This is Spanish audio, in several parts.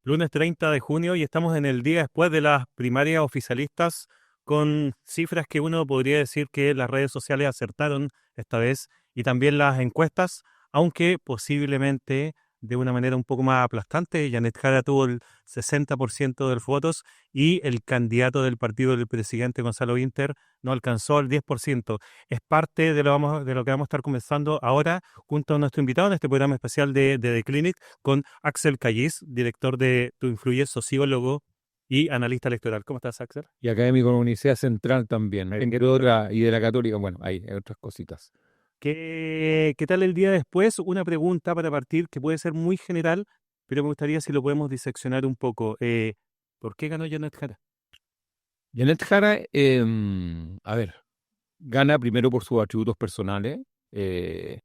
Lunes 30 de junio y estamos en el día después de las primarias oficialistas con cifras que uno podría decir que las redes sociales acertaron esta vez y también las encuestas, aunque posiblemente de una manera un poco más aplastante. Janet Jara tuvo el 60% de los votos y el candidato del partido del presidente Gonzalo Vinter no alcanzó el 10%. Es parte de lo que vamos a estar conversando ahora junto a nuestro invitado en este programa especial de The Clinic con Axel Callis, director de Tu Influyes, sociólogo y analista electoral. ¿Cómo estás, Axel? Y académico en la Universidad Central también, y de la Católica, bueno, hay otras cositas. ¿Qué tal el día después? Una pregunta para partir que puede ser muy general, pero me gustaría si lo podemos diseccionar un poco. ¿Por qué ganó Janet Jara? Janet Jara, a ver, gana primero por sus atributos personales. eh,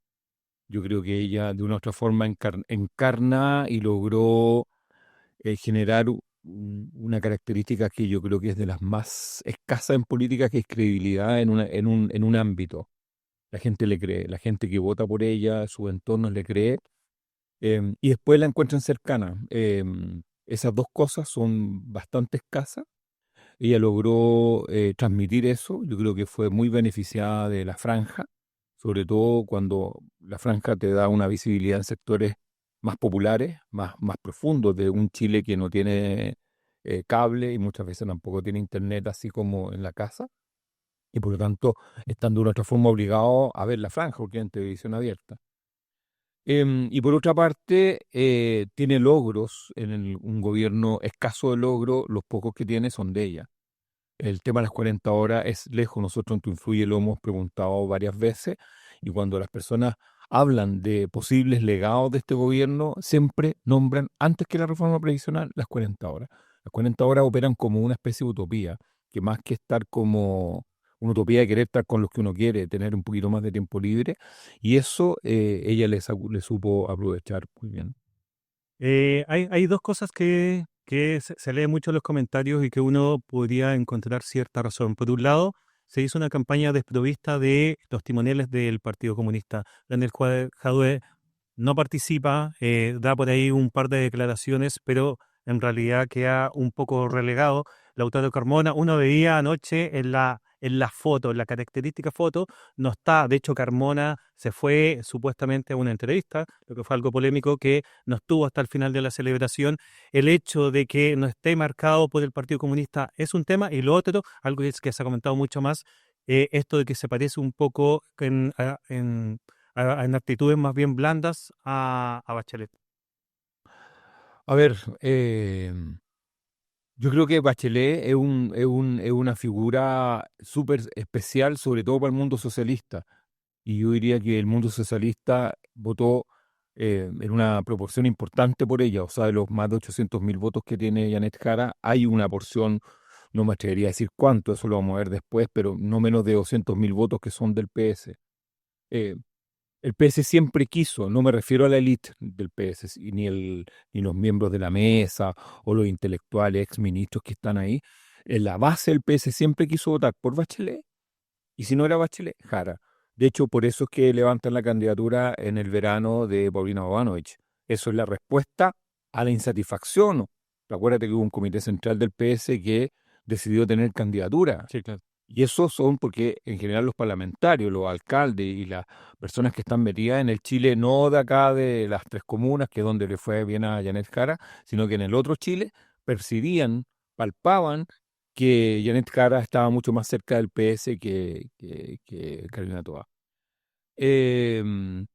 yo creo que ella de una u otra forma encarna y logró generar una característica que yo creo que es de las más escasas en política, que es credibilidad en un ámbito. La gente le cree, la gente que vota por ella, su entorno le cree. Y después la encuentran cercana. Esas dos cosas son bastante escasas. Ella logró transmitir eso. Yo creo que fue muy beneficiada de la franja, sobre todo cuando la franja te da una visibilidad en sectores más populares, más profundos, de un Chile que no tiene cable y muchas veces tampoco tiene internet así como en la casa. Y por lo tanto están de una otra forma obligados a ver la franja porque en televisión abierta. Y por otra parte, tiene logros un gobierno escaso de logros, los pocos que tiene son de ella. El tema de las 40 horas es lejos, nosotros en Tu Influye lo hemos preguntado varias veces, y cuando las personas hablan de posibles legados de este gobierno, siempre nombran, antes que la reforma previsional, las 40 horas. Las 40 horas operan como una especie de utopía, que más que estar como una utopía de querer estar con los que uno quiere, tener un poquito más de tiempo libre, y eso ella le supo aprovechar muy bien. Hay dos cosas que se lee mucho en los comentarios y que uno podría encontrar cierta razón. Por un lado, se hizo una campaña desprovista de los testimoniales del Partido Comunista, en el cual Jadwe no participa, da por ahí un par de declaraciones, pero en realidad queda un poco relegado. Lautaro Carmona, uno veía anoche en la foto, en la característica foto, no está. De hecho, Carmona se fue supuestamente a una entrevista, lo que fue algo polémico, que no estuvo hasta el final de la celebración. El hecho de que no esté marcado por el Partido Comunista es un tema, y lo otro, algo que se ha comentado mucho más, esto de que se parece un poco en actitudes más bien blandas a Bachelet. A ver, yo creo que Bachelet es una figura súper especial, sobre todo para el mundo socialista. Y yo diría que el mundo socialista votó en una proporción importante por ella. O sea, de los más de 800.000 votos que tiene Janet Jara, hay una porción, no me atrevería a decir cuánto, eso lo vamos a ver después, pero no menos de 200.000 votos que son del PS. Eh, el PS siempre quiso, no me refiero a la élite del PS, ni los miembros de la mesa o los intelectuales, exministros que están ahí. En la base del PS siempre quiso votar por Bachelet, y si no era Bachelet, Jara. De hecho, por eso es que levantan la candidatura en el verano de Paulina Bobanovich. Eso es la respuesta a la insatisfacción. Acuérdate que hubo un comité central del PS que decidió tener candidatura. Sí, claro. Y eso son porque en general los parlamentarios, los alcaldes y las personas que están metidas en el Chile, no de acá de las tres comunas, que es donde le fue bien a Janet Jara, sino que en el otro Chile, percibían, palpaban que Janet Jara estaba mucho más cerca del PS que Carolina Toa. Em,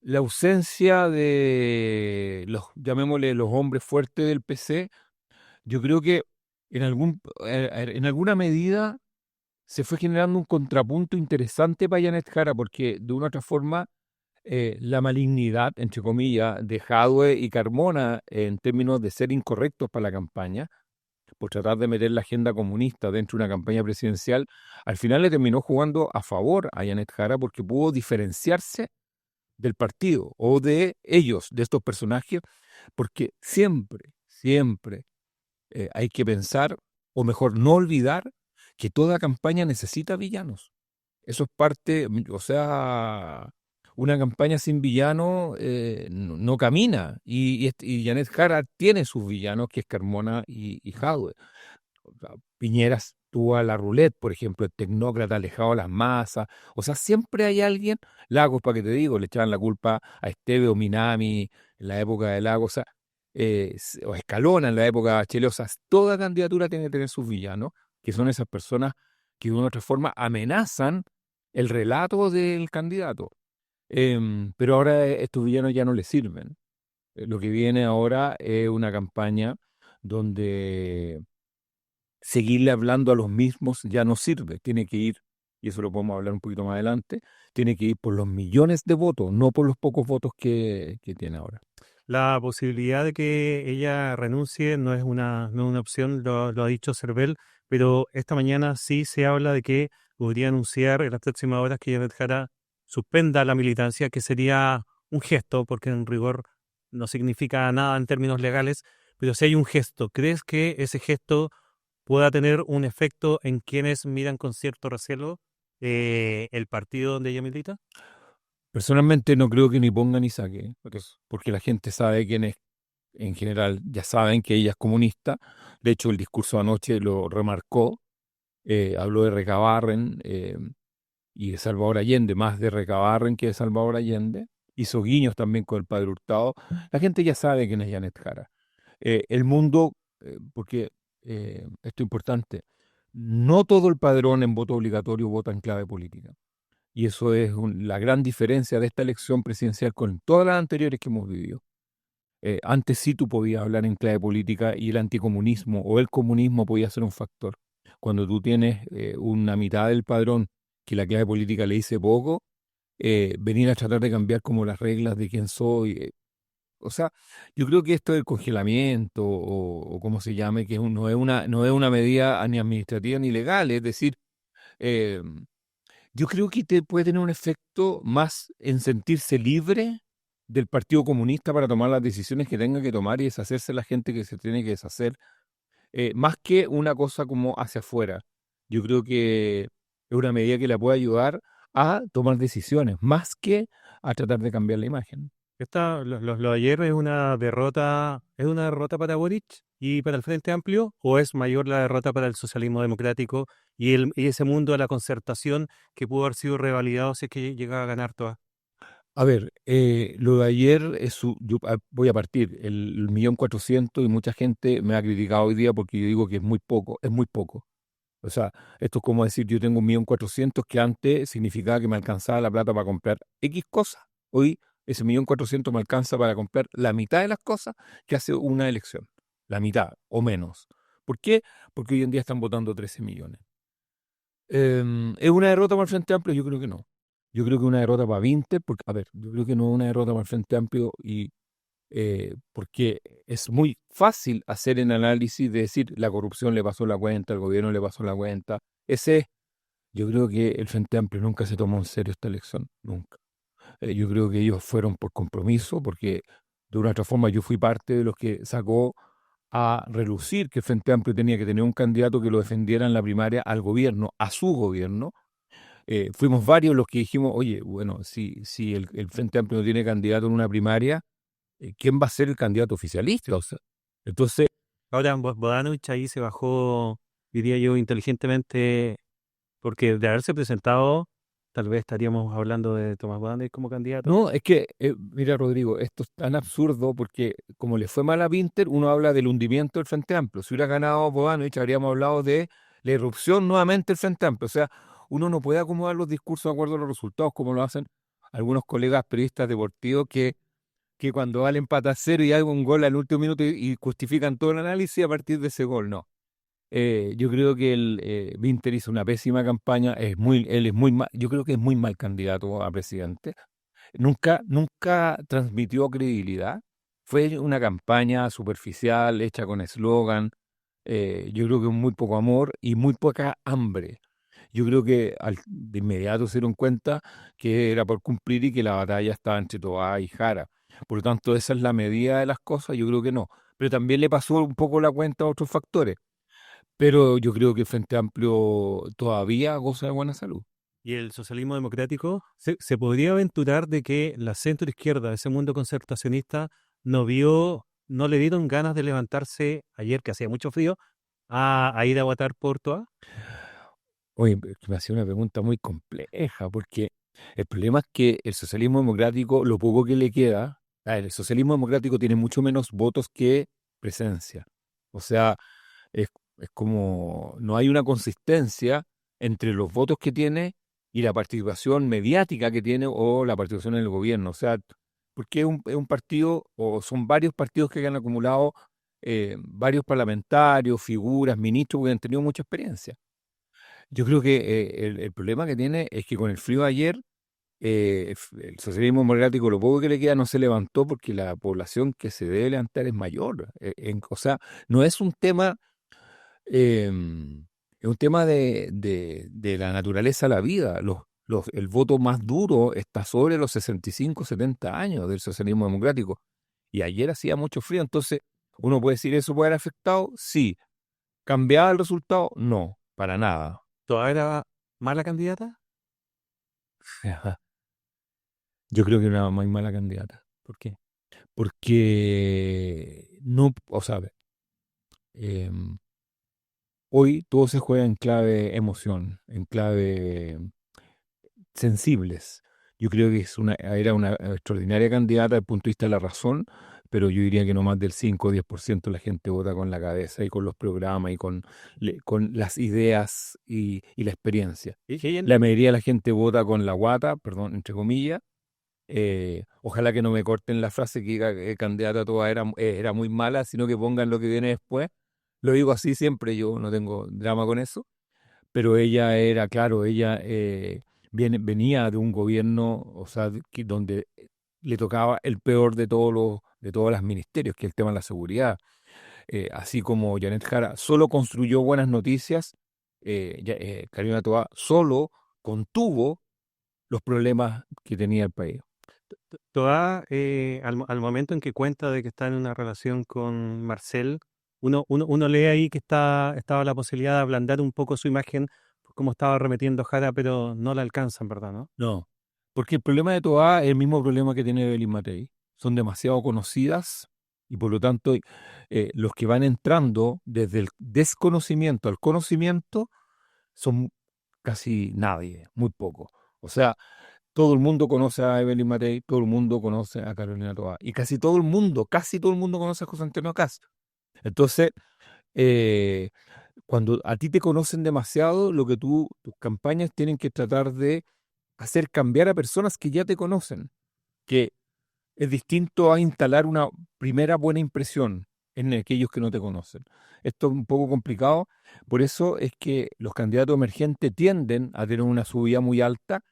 la ausencia de los, llamémosle, los hombres fuertes del PC, yo creo que en alguna medida se fue generando un contrapunto interesante para Janet Jara, porque de una u otra forma la malignidad, entre comillas, de Jadwe y Carmona en términos de ser incorrectos para la campaña, por tratar de meter la agenda comunista dentro de una campaña presidencial, al final le terminó jugando a favor a Janet Jara porque pudo diferenciarse del partido o de ellos, de estos personajes, porque siempre hay que pensar, o mejor, no olvidar, que toda campaña necesita villanos. Eso es parte, o sea, una campaña sin villano no camina. Y Janet Jara tiene sus villanos, que es Carmona y Jadwe. O sea, Piñera estuvo a la roulette, por ejemplo, el tecnócrata alejado de las masas. O sea, siempre hay alguien, Lagos, para que te digo, le echaban la culpa a Esteve o Minami en la época de Lagos, o sea, o Escalona en la época de Bachelet. O sea, toda candidatura tiene que tener sus villanos, que son esas personas que de una u otra forma amenazan el relato del candidato. Pero ahora estos villanos ya no le sirven. Lo que viene ahora es una campaña donde seguirle hablando a los mismos ya no sirve. Tiene que ir, y eso lo podemos hablar un poquito más adelante, tiene que ir por los millones de votos, no por los pocos votos que tiene ahora. La posibilidad de que ella renuncie no es una opción, lo ha dicho Cervel, pero esta mañana sí se habla de que podría anunciar en las próximas horas que Janet Jara suspenda la militancia, que sería un gesto, porque en rigor no significa nada en términos legales, pero si hay un gesto, ¿crees que ese gesto pueda tener un efecto en quienes miran con cierto recelo el partido donde ella milita? Personalmente no creo que ni ponga ni saque, porque la gente sabe quién es, en general ya saben que ella es comunista. De hecho, el discurso de anoche lo remarcó, habló de Recabarren y de Salvador Allende, más de Recabarren que de Salvador Allende. Hizo guiños también con el padre Hurtado. La gente ya sabe quién es Janet Jara. El mundo, porque esto es importante, no todo el padrón en voto obligatorio vota en clave política. Y eso es la gran diferencia de esta elección presidencial con todas las anteriores que hemos vivido. Antes sí tú podías hablar en clave política y el anticomunismo o el comunismo podía ser un factor. Cuando tú tienes una mitad del padrón que la clave política le dice poco, venir a tratar de cambiar como las reglas de quién soy. O sea, yo creo que esto del congelamiento o como se llame, que no es una medida ni administrativa ni legal, es decir, eh, yo creo que puede tener un efecto más en sentirse libre del Partido Comunista para tomar las decisiones que tenga que tomar y deshacerse la gente que se tiene que deshacer, más que una cosa como hacia afuera. Yo creo que es una medida que la puede ayudar a tomar decisiones, más que a tratar de cambiar la imagen. Lo de ayer es una derrota para Boric y para el Frente Amplio, o es mayor la derrota para el socialismo democrático y ese mundo de la concertación que pudo haber sido revalidado si es que llegaba a ganar todas. A ver, lo de ayer yo voy a partir el 1.400.000 y mucha gente me ha criticado hoy día porque yo digo que es muy poco, es muy poco. O sea, esto es como decir, yo tengo 1.400.000 que antes significaba que me alcanzaba la plata para comprar X cosas. Hoy ese 1.400.000 me alcanza para comprar la mitad de las cosas que hace una elección. La mitad o menos. ¿Por qué? Porque hoy en día están votando 13 millones. ¿Es una derrota para el Frente Amplio? Yo creo que no. Yo creo que es una derrota para Vinter, porque, a ver, yo creo que no es una derrota para el Frente Amplio porque es muy fácil hacer el análisis de decir la corrupción le pasó la cuenta, el gobierno le pasó la cuenta. Yo creo que el Frente Amplio nunca se tomó en serio esta elección, nunca. Yo creo que ellos fueron por compromiso, porque de una u otra forma yo fui parte de los que sacó a relucir que el Frente Amplio tenía que tener un candidato que lo defendiera en la primaria al gobierno, a su gobierno. Fuimos varios los que dijimos, oye, bueno, si el Frente Amplio no tiene candidato en una primaria, ¿quién va a ser el candidato oficialista? O sea, entonces, Ahora Bodanovich ahí se bajó, diría yo, inteligentemente, porque de haberse presentado, tal vez estaríamos hablando de Tomás Bodanovich como candidato. no, es que, mira, Rodrigo, esto es tan absurdo porque como le fue mal a Pinter, uno habla del hundimiento del Frente Amplio. Si hubiera ganado Bodanovich, habríamos hablado de la irrupción nuevamente del Frente Amplio. O sea, uno no puede acomodar los discursos de acuerdo a los resultados, como lo hacen algunos colegas periodistas deportivos que cuando va el empate a cero y hay un gol al último minuto y justifican todo el análisis a partir de ese gol. No. Yo creo que Vinter hizo una pésima campaña, él es muy mal, yo creo que es muy mal candidato a presidente. Nunca transmitió credibilidad. Fue una campaña superficial, hecha con eslogan. Yo creo que muy poco amor y muy poca hambre. Yo creo que de inmediato se dieron cuenta que era por cumplir y que la batalla estaba entre Toá y Jara. Por lo tanto, esa es la medida de las cosas, yo creo que no. Pero también le pasó un poco la cuenta a otros factores. Pero yo creo que el Frente Amplio todavía goza de buena salud. Y el socialismo democrático, se podría aventurar de que la centro izquierda, ese mundo concertacionista, no le dieron ganas de levantarse ayer, que hacía mucho frío, a ir a votar por Toa. Oye, que me hacía una pregunta muy compleja, porque el problema es que el socialismo democrático, lo poco que le queda, el socialismo democrático tiene mucho menos votos que presencia. O sea, es, es como, no hay una consistencia entre los votos que tiene y la participación mediática que tiene o la participación en el gobierno. O sea, porque es un partido, o son varios partidos que han acumulado varios parlamentarios, figuras, ministros que han tenido mucha experiencia. Yo creo que el problema que tiene es que con el frío de ayer, el socialismo democrático, lo poco que le queda, no se levantó porque la población que se debe levantar es mayor. O sea, no es un tema, es un tema de la naturaleza de la vida. El voto más duro está sobre los 65, 70 años del socialismo democrático. Y ayer hacía mucho frío, entonces uno puede decir, ¿eso puede haber afectado? Sí. ¿Cambiaba el resultado? No, para nada. ¿Toa era mala candidata? Yo creo que era una muy mala candidata. ¿Por qué? Porque no, o sea, em, hoy todo se juega en clave emoción, en clave sensibles. Yo creo que era una extraordinaria candidata desde el punto de vista de la razón, pero yo diría que no más del 5 o 10% de la gente vota con la cabeza y con los programas y con las ideas y la experiencia. ¿Y La mayoría de la gente vota con la guata, perdón, entre comillas. Ojalá que no me corten la frase que diga que candidata toda era muy mala, sino que pongan lo que viene después. Lo digo así siempre, yo no tengo drama con eso, pero ella era, claro, ella venía de un gobierno, o sea, donde le tocaba el peor de todos los ministerios, que es el tema de la seguridad. Así como Janet Jara solo construyó buenas noticias, Carolina Toa solo contuvo los problemas que tenía el país. Toa, al momento en que cuenta de que está en una relación con Marcel, uno lee ahí que estaba la posibilidad de ablandar un poco su imagen, por cómo estaba remetiendo Jara, pero no la alcanzan, ¿verdad, no? No, porque el problema de Toa es el mismo problema que tiene Evelyn Matei. Son demasiado conocidas y por lo tanto los que van entrando desde el desconocimiento al conocimiento son casi nadie, muy poco. O sea, todo el mundo conoce a Evelyn Matei, todo el mundo conoce a Carolina Toa y casi todo el mundo conoce a José Antonio Cast. Entonces, eh, cuando a ti te conocen demasiado, tus campañas tienen que tratar de hacer cambiar a personas que ya te conocen, que es distinto a instalar una primera buena impresión en aquellos que no te conocen. Esto es un poco complicado, por eso es que los candidatos emergentes tienden a tener una subida muy alta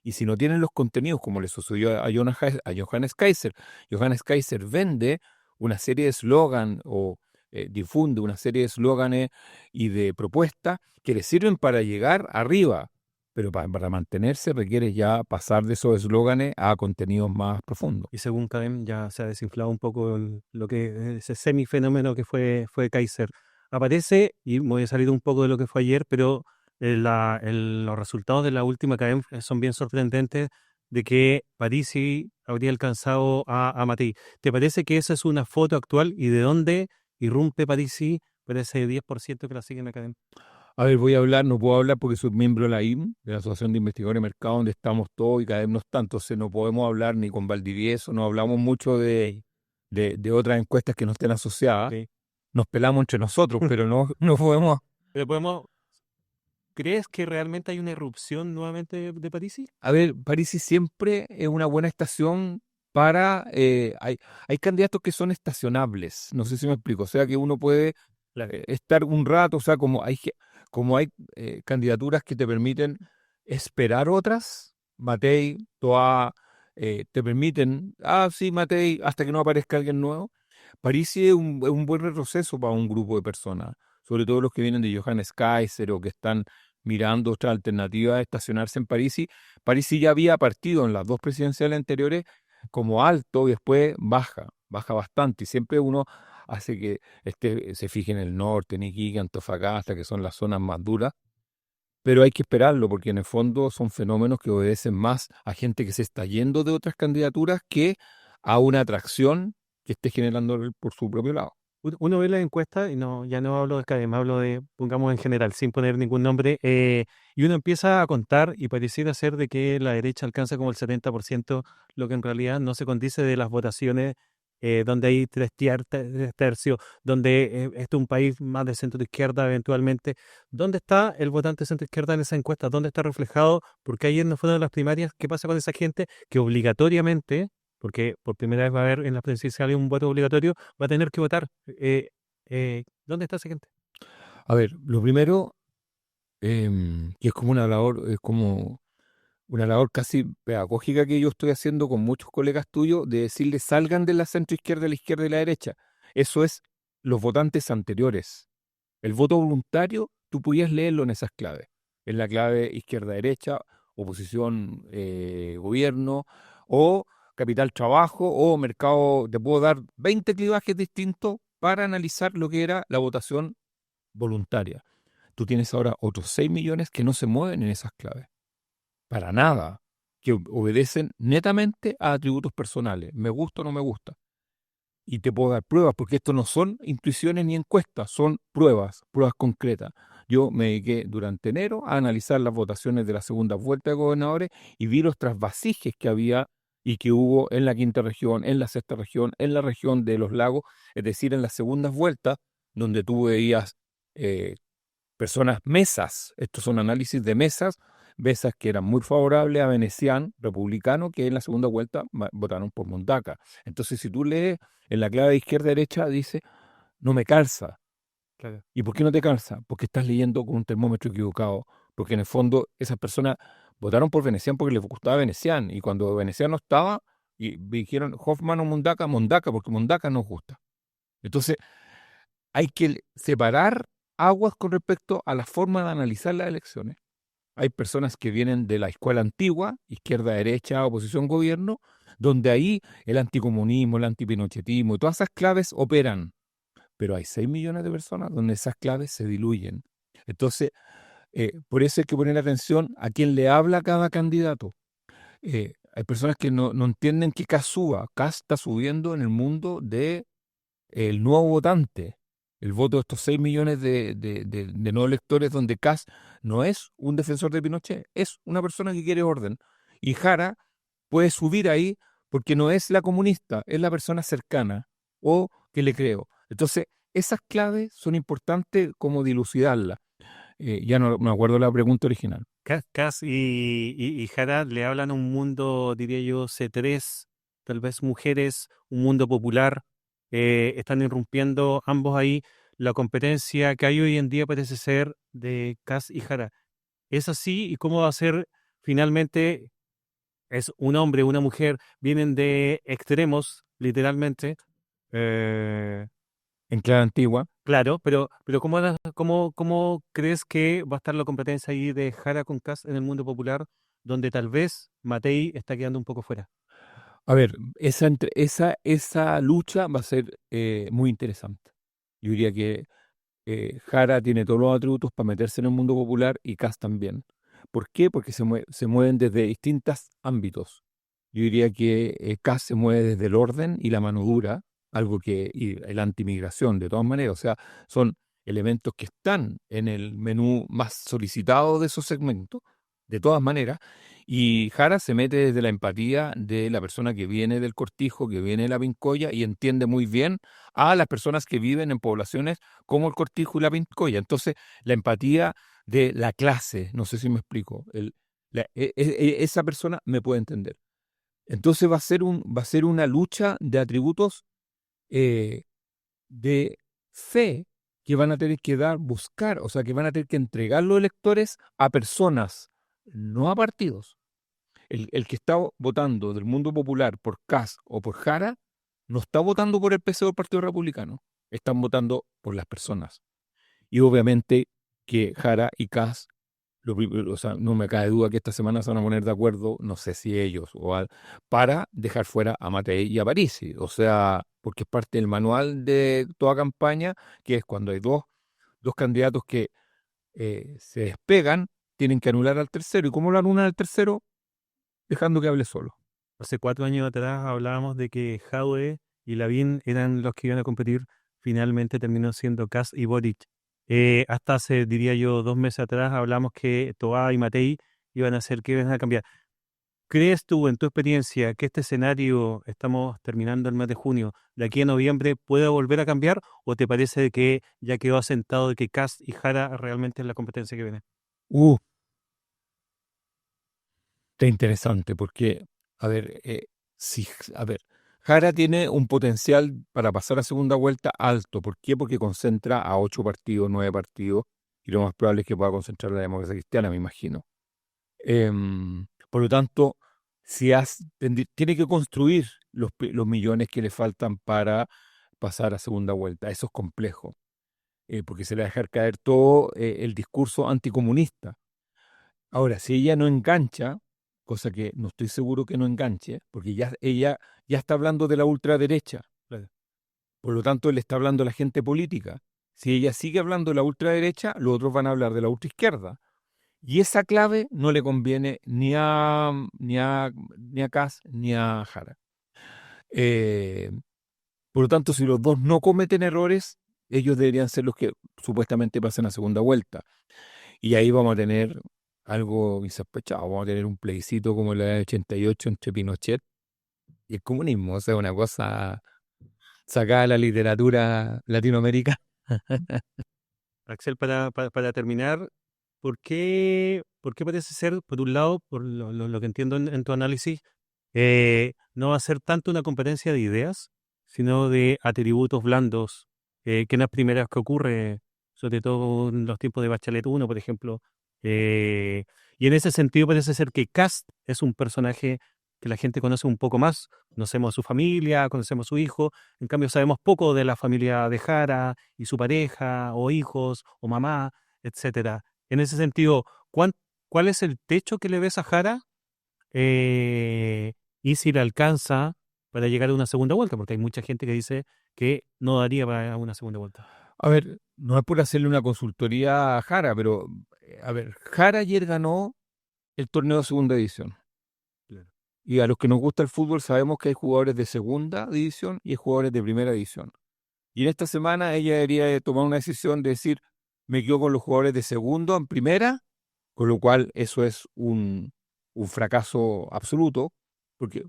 y si no tienen los contenidos, como le sucedió a Johannes Kaiser, Johannes Kaiser vende una serie de eslogan o difunde una serie de eslóganes y de propuestas que le sirven para llegar arriba, pero para mantenerse requiere ya pasar de esos eslóganes a contenidos más profundos. Y según Cadem ya se ha desinflado un poco lo que ese semifenómeno que fue Kaiser. Aparece, y voy a salir un poco de lo que fue ayer, pero los resultados de la última Cadem son bien sorprendentes de que Parisi habría alcanzado a Matei. ¿Te parece que esa es una foto actual y de dónde irrumpe Parisi por ese 10% que la siguen a Cadem? A ver, no puedo hablar porque soy miembro de la IM, de la Asociación de Investigadores de Mercado, donde estamos todos y cada vez no está, entonces no podemos hablar ni con Valdivieso, no hablamos mucho de otras encuestas que no estén asociadas. Sí. Nos pelamos entre nosotros, pero no podemos. Pero ¿crees que realmente hay una irrupción nuevamente de Parisi? A ver, París siempre es una buena estación hay candidatos que son estacionables, no sé si me explico, o sea que uno puede estar un rato, o sea, como hay candidaturas que te permiten esperar otras, Matei, Toa, te permiten, sí, Matei, hasta que no aparezca alguien nuevo. París es un buen retroceso para un grupo de personas, sobre todo los que vienen de Johannes Kaiser o que están mirando otra alternativa de estacionarse en París. París ya había partido en las dos presidenciales anteriores como alto y después baja bastante y siempre uno hace que se fije en el norte, en Iquique, Antofagasta, que son las zonas más duras, pero hay que esperarlo porque en el fondo son fenómenos que obedecen más a gente que se está yendo de otras candidaturas que a una atracción que esté generando él por su propio lado. Uno ve las encuestas, y no, ya no hablo de Cadema, hablo de, pongamos en general, sin poner ningún nombre, y uno empieza a contar y pareciera ser de que la derecha alcanza como el 70%, lo que en realidad no se condice de las votaciones, donde hay tres tercios, donde este es un país más de centro izquierda eventualmente. ¿Dónde está el votante centro izquierda en esa encuesta? ¿Dónde está reflejado? Porque ayer no fueron las primarias. ¿Qué pasa con esa gente que obligatoriamente, porque por primera vez va a haber en las presidenciales un voto obligatorio, va a tener que votar? ¿Dónde está esa gente? A ver, lo primero, que es como una labor, es como una labor casi pedagógica que yo estoy haciendo con muchos colegas tuyos, de decirles salgan de la centro izquierda, la izquierda y la derecha. Eso es los votantes anteriores. El voto voluntario, tú podías leerlo en esas claves. En la clave izquierda-derecha, oposición, gobierno, o capital-trabajo, o mercado. Te puedo dar 20 clivajes distintos para analizar lo que era la votación voluntaria. Tú tienes ahora otros 6 millones que no se mueven en esas claves. Para nada. Que obedecen netamente a atributos personales. Me gusta o no me gusta. Y te puedo dar pruebas, porque esto no son intuiciones ni encuestas, son pruebas, pruebas concretas. Yo me dediqué durante enero a analizar las votaciones de la segunda vuelta de gobernadores y vi los trasvasijes que había y que hubo en la quinta región, en la sexta región, en la región de los lagos, es decir, en las segundas vueltas, donde tú veías eh, personas, mesas, estos son análisis de mesas, mesas que eran muy favorables a Venecián, republicano, que en la segunda vuelta votaron por Mondaca. Entonces, si tú lees en la clave de izquierda-derecha, dice, no me calza. Claro. ¿Y por qué no te calza? Porque estás leyendo con un termómetro equivocado. Porque en el fondo esas personas votaron por Venecián porque les gustaba Venecián. Y cuando Venecián no estaba, y dijeron Hoffman o Mondaca, Mondaca, porque Mondaca nos gusta. Entonces, hay que separar aguas con respecto a la forma de analizar las elecciones. Hay personas que vienen de la escuela antigua, izquierda, derecha, oposición, gobierno, donde ahí el anticomunismo, el antipinochetismo y todas esas claves operan. Pero hay 6 millones de personas donde esas claves se diluyen. Entonces, por eso hay que poner atención a quién le habla cada candidato. Hay personas que no entienden que Kast suba. Kast está subiendo en el mundo de el nuevo votante, el voto de estos 6 millones de no electores, donde Kast no es un defensor de Pinochet, es una persona que quiere orden. Y Jara puede subir ahí porque no es la comunista, es la persona cercana o que le creo. Entonces, esas claves son importantes como dilucidarlas. Ya no me acuerdo la pregunta original. Cas y Jara le hablan a un mundo, diría yo, C3, tal vez mujeres, un mundo popular. Están irrumpiendo ambos ahí. La competencia que hay hoy en día parece ser de Cas y Jara. ¿Es así? ¿Y cómo va a ser finalmente? Es un hombre, una mujer, vienen de extremos, literalmente. Eh, En clave antigua, claro, pero ¿cómo crees que va a estar la competencia ahí de Jara con Kass en el mundo popular, donde tal vez Matei está quedando un poco fuera? a ver, esa lucha va a ser muy interesante. Yo diría que Jara tiene todos los atributos para meterse en el mundo popular y Kast también. ¿Por qué? Porque se mueven desde distintos ámbitos. Yo diría que Kast se mueve desde el orden y la mano dura, algo que, y la antimigración, de todas maneras. O sea, son elementos que están en el menú más solicitado de esos segmentos, de todas maneras. Y Jara se mete desde la empatía de la persona que viene del Cortijo, que viene de la Pincoya y entiende muy bien a las personas que viven en poblaciones como el Cortijo y la Pincoya. Entonces, la empatía de la clase, no sé si me explico, esa persona me puede entender. Entonces va a ser una lucha de atributos eh, de fe que van a tener que buscar, o sea, que van a tener que entregar los electores a personas, no a partidos. El que está votando del mundo popular por Kast o por Jara, no está votando por el PC o el Partido Republicano, están votando por las personas. Y obviamente que Jara y Kast, o sea, no me cabe duda que esta semana se van a poner de acuerdo, no sé si ellos para dejar fuera a Matei y a Parisi. O sea, porque es parte del manual de toda campaña, que es cuando hay dos candidatos que se despegan, tienen que anular al tercero. ¿Y cómo lo anulan al tercero? Dejando que hable solo. Hace 4 años atrás hablábamos de que Jadwe y Lavín eran los que iban a competir. Finalmente terminó siendo Kast y Boric. Hasta hace, diría yo, 2 meses atrás hablamos que Toá y Matei iban a ser que iban a cambiar. ¿Crees tú, en tu experiencia, que este escenario, estamos terminando el mes de junio, de aquí a noviembre, pueda volver a cambiar? ¿O te parece que ya quedó asentado de que Kast y Jara realmente es la competencia que viene? Uh, Está interesante porque, a ver, si, a ver, Jara tiene un potencial para pasar a segunda vuelta alto. ¿Por qué? Porque concentra a 8 partidos, 9 partidos, y lo más probable es que pueda concentrar a la democracia cristiana, me imagino. Por lo tanto, tiene que construir los millones que le faltan para pasar a segunda vuelta. Eso es complejo, porque se le va a dejar caer todo el discurso anticomunista. Ahora, si ella no engancha, cosa que no estoy seguro que no enganche, porque ella ya está hablando de la ultraderecha, Claro. por lo tanto, él está hablando a la gente política. Si ella sigue hablando de la ultraderecha, los otros van a hablar de la ultraizquierda. Y esa clave no le conviene ni a Kast ni a Jara. Eh, por lo tanto, si los dos no cometen errores, ellos deberían ser los que supuestamente pasen a segunda vuelta. Y ahí vamos a tener algo insospechado. Vamos a tener un plebiscito como la de 88 entre Pinochet y el comunismo. O sea, una cosa sacada de la literatura latinoamericana. Axel, para terminar, ¿por qué parece ser, por un lado, por lo que entiendo en tu análisis, no va a ser tanto una competencia de ideas, sino de atributos blandos, que en las primeras que ocurre, sobre todo en los tiempos de Bachelet 1, por ejemplo? eh, y en ese sentido parece ser que Kast es un personaje que la gente conoce un poco más. Conocemos a su familia, conocemos a su hijo, en cambio sabemos poco de la familia de Jara y su pareja, o hijos, o mamá, etcétera. En ese sentido, ¿cuál es el techo que le ves a Jara? Y si le alcanza para llegar a una segunda vuelta, porque hay mucha gente que dice que no daría para una segunda vuelta. A ver, no es por hacerle una consultoría a Jara, pero, a ver, Jara ayer ganó el torneo de segunda división. Claro. Y a los que nos gusta el fútbol sabemos que hay jugadores de segunda división y hay jugadores de primera división. Y en esta semana ella debería de tomar una decisión de decir, me quedo con los jugadores de segundo en primera, con lo cual eso es un fracaso absoluto, porque,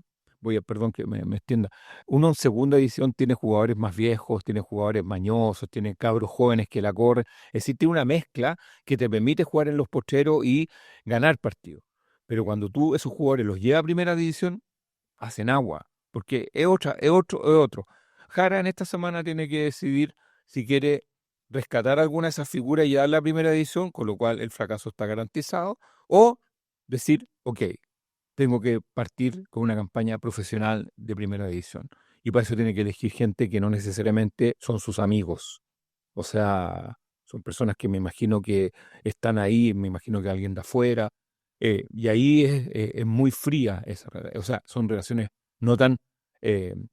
perdón que me extienda, uno en segunda división tiene jugadores más viejos, tiene jugadores mañosos, tiene cabros jóvenes que la corren, es decir, tiene una mezcla que te permite jugar en los pocheros y ganar partidos. Pero cuando tú esos jugadores los llevas a primera división, hacen agua, porque es otro. Jara en esta semana tiene que decidir si quiere rescatar alguna de esas figuras y llevarla a la primera división, con lo cual el fracaso está garantizado, o decir, ok, tengo que partir con una campaña profesional de primera división. Y para eso tiene que elegir gente que no necesariamente son sus amigos. O sea, son personas que me imagino que están ahí, me imagino que alguien de afuera. Y ahí es muy fría esa relación. O sea, son relaciones no tan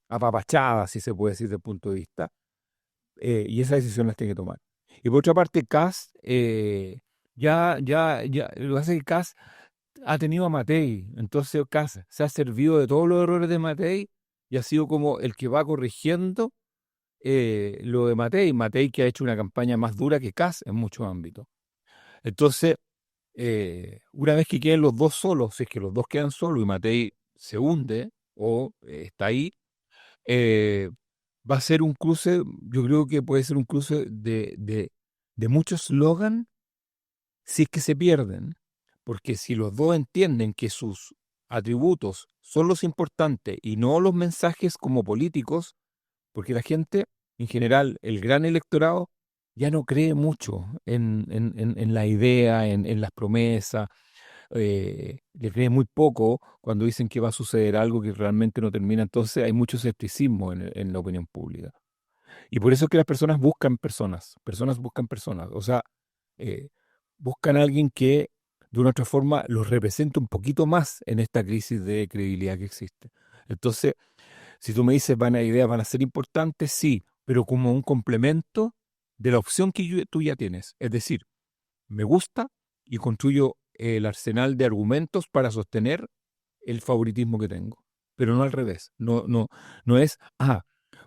apapachadas, si se puede decir, desde el punto de vista. Y esas decisiones las tiene que tomar. Y por otra parte, Cass, lo que hace es que Cass ha tenido a Matei. Entonces Cass se ha servido de todos los errores de Matei y ha sido como el que va corrigiendo lo de Matei. Matei que ha hecho una campaña más dura que Cass en muchos ámbitos. Entonces, una vez que queden los dos solos, si es que los dos quedan solos y Matei se hunde o está ahí, eh, va a ser un cruce, yo creo que puede ser un cruce de muchos slogans si es que se pierden, porque si los dos entienden que sus atributos son los importantes y no los mensajes como políticos, porque la gente, en general, el gran electorado, ya no cree mucho en la idea, en las promesas, le cree muy poco cuando dicen que va a suceder algo que realmente no termina. Entonces hay mucho escepticismo en la opinión pública. Y por eso es que las personas buscan personas, o sea, eh, buscan a alguien que de una otra forma los represente un poquito más en esta crisis de credibilidad que existe. Entonces, si tú me dices, ideas van a ser importantes, sí, pero como un complemento de la opción que tú ya tienes. Es decir, me gusta y construyo el arsenal de argumentos para sostener el favoritismo que tengo, pero no al revés. No es,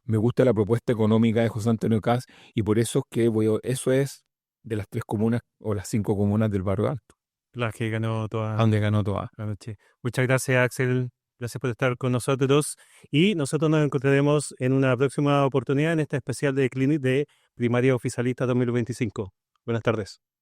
me gusta la propuesta económica de José Antonio Kast y por eso es que eso es de las 3 comunas o las 5 comunas del Barrio Alto, La que ganó a toda donde ganó toda. la noche. Muchas gracias, Axel. Gracias por estar con nosotros. Y nosotros nos encontraremos en una próxima oportunidad en este especial de Clinic de Primaria Oficialista 2025. Buenas tardes.